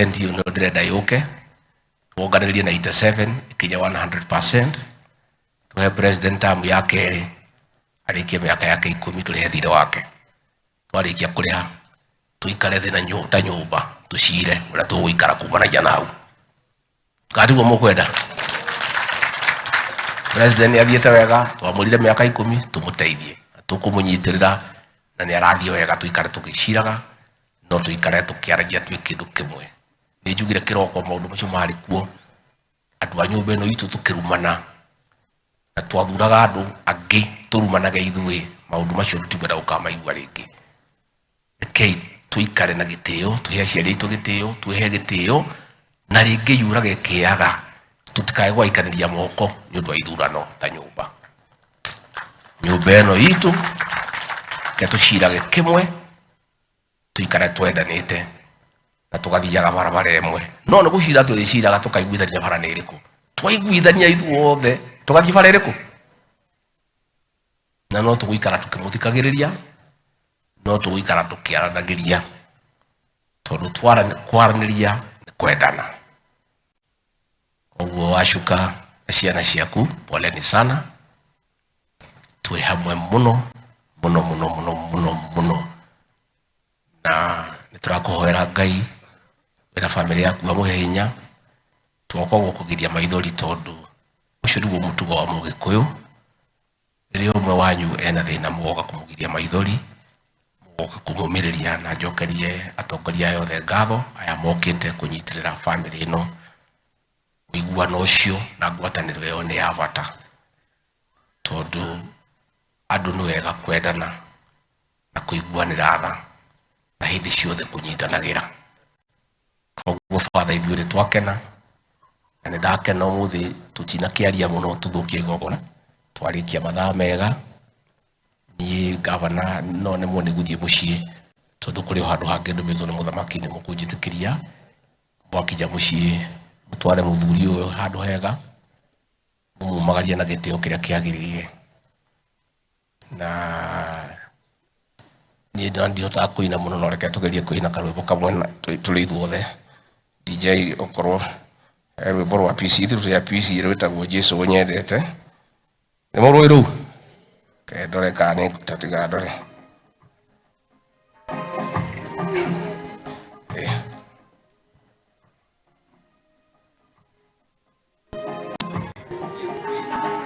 ndio no ndĩrenda yũke tuonganĩrĩrie 97 ikinya 100%, tuhe president term ya kerĩ arĩkie mĩaka yake 10 tũrĩhe thirĩ wake, twarĩkia kũrĩha tuikare thĩ na nyũmba tucire ũrĩa tũgũikara kumanagia na hau. Katiguo mũkwenda president athiĩte wega, twamũrire mĩaka 10 tũmũteithie, tũkũmũnyitĩrĩra na nĩ arathiĩ wega, tuikare tũgĩciraga no tuikare tũkĩaragia twĩ kĩndũ kĩmwe. Nĩ njugire kĩroko maũndũ macio marĩ kuo, andũ a nyũmba ĩno itũ tũkĩrumana na twathuraga andũ angĩ tũrumanaga ithuĩ, maũndũ macio tũtigwenda gũkamaigua rĩngĩ. Rekei tuikare na gĩtĩo, tuhe aciari aitũ gĩtĩo, tuhe gĩtĩo, na rĩngĩ yurage kĩaga tutikae gwaikanĩria moko nĩ ũndũ wa ithurano ta nyũmba. Nyũmba ĩno itũ ke tũcirage kĩmwe, tuikare twendanĩte na tũgathiaga barabara ĩmwe. No nĩ gũcira twĩciraga tũkaiguithania bara nĩ ĩrĩkũ? Twaiguithania ithuothe tũgathiĩ bara ĩrĩkũ? Na no tũgũikara tũkĩmũthikagĩrĩria, no tũgũikara tũkĩaranagĩria, tondũ kwaranĩria nĩ kwendana. Koguo wacuka ciana ciaku, poleni sana, twĩ hamwe mũno mũno mũno mũno mũno mũno, na nĩ tũrakũhoera Ngai wĩna bamĩrĩ yaku amũhe hinya, twoka gũkũgiria maithori tondũ ũcio nĩguo mũtugo wa Mũgĩkũyũ. Rĩrĩa ũmwe wanyu ena thĩna mũgoka kũmũgiria maithori, mũgoka kũmũmĩrĩria, na njokerie atongoria yothe ngatho aya mokĩte kũnyitĩrĩra bamĩrĩ ĩno. Ũiguano ũcio na ngwatanĩro ĩyo nĩ ya bata, tondũ andũ nĩ wega kwendana na kũiguanĩra tha na hĩndĩ ciothe kũnyitanagĩra. Koguo Father, ithuĩ nĩ twakena na nĩ ndakena ũmũthĩ tũtinakĩaria mũno tũthũkie igongona, twarĩkia mathaa mega. Niĩ gavana no nĩmwo nĩ gũthiĩ mũciĩ, tondũ kũrĩ handũ hangĩ ndũmĩtwo nĩ mũthamaki nĩ mũkũnjĩtĩkĩria mwakinya mũciĩ mũtware mũthuri ũyũ handũ hega, mũmumagarie na gĩtĩo kĩrĩa kĩagĩrĩire. Na niĩ ndihotaga kũina mũno, no reke tũgerie kũina karwĩmbo kamwe tũrĩ ithuothe. DJ okorwo rwĩmbo rwa PC, ithuĩ rwa PC rwĩtagwo Jesũ Nyendete. Nĩ mũrũĩ rũu? Ke ndore kana nĩ ngũtatiga ndore.